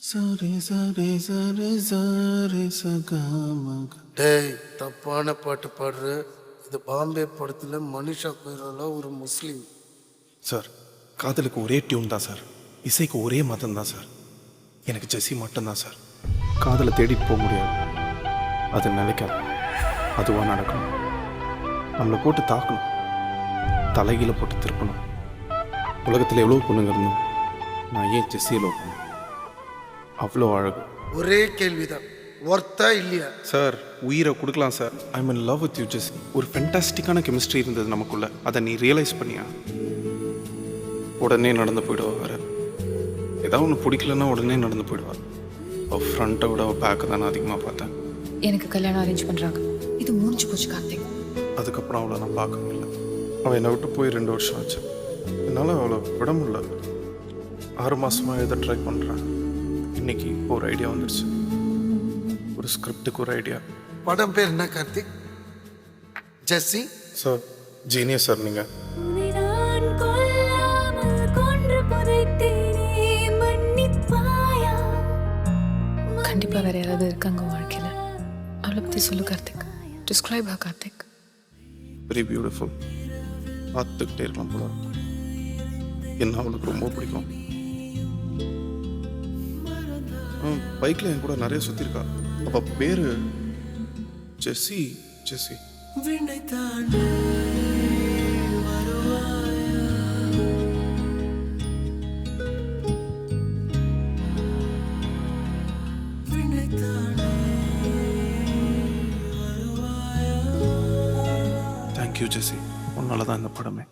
சரி சரி சரி சரி சகமக. டேய், தப்பான பாட்டு பாடுற. இது பாம்பே படத்துல மனிஷா கொய்ராலா ஒரு முஸ்லீம். சார், காதலுக்கு ஒரே டியூன் தான் சார், இசைக்கு ஒரே மதம் தான் சார். எனக்கு ஜெஸ்ஸி மட்டும்தான் சார். காதலை தேடிட்டு போக முடியாது, அது நிலைக்காது, அதுவாக நடக்கணும். நம்மளை போட்டு தாக்கணும், தலைகீழ போட்டு திருப்பணும். உலகத்தில் எவ்வளோ பொண்ணுங்க இருந்தோம், நான் ஏன் ஜெஸ்ஸியை லவ் பண்ணேன்? அவ்வளோ அழகு. ஒரே கேள்விதான், ஒர்த்தா இல்லையா? சார், உயிரை கொடுக்கலாம் sir. I mean love with you Jessie. ஒரு ஃபென்டாஸ்டிக்கான கெமிஸ்ட்ரி இருந்தது நமக்குள்ள, அதை நீ ரியலைஸ் பண்ணியா? உடனே நடந்து போயிடுவா. வேறு ஏதாவது ஒன்று பிடிக்கலன்னா உடனே நடந்து போயிடுவா. அவள் ஃப்ரண்ட்டை விட அவள் பேக்கை தான் நான் அதிகமாக பார்த்தேன். எனக்கு கல்யாணம் அரேஞ்ச் பண்ணுறாங்க, இது முடிஞ்சு போச்சு கார்த்திக். அதுக்கப்புறம் அவளை நான் பார்க்கவே இல்லை. அவள் என்னை விட்டு போய் 2 வருஷம் ஆச்சு. என்னால் அவளை விட முடியல. 6 மாதமாக எழுத ட்ரை பண்ணுறேன். இன்னைக்கு ஒரு ஐடியா வந்துடுச்சு, ஒரு ஸ்கிரிப்டுக்கு ஒரு ஐடியா. படம் பேர் என்ன கார்த்திக்? ஜெஸ்ஸி? சார், ஜீனியஸ் சார் நீங்கள். கண்டிப்பாக வேற யாராவது இருக்காங்க வாழ்க்கையில், அவளை பற்றி சொல்லு Karthik. Describe her Karthik. Very beautiful. பார்த்துக்கிட்டே இருக்கலாம் போல. என்ன அவளுக்கு ரொம்ப பிடிக்கும். பைக்கில் என் கூட நிறைய சுற்றிருக்கா. அவள் பேர் ஜெஸ்ஸி. ஜெஸ்ஸி தேங்க்யூ ஜெஸ்ஸி, உன்னால தான் இந்த படமே.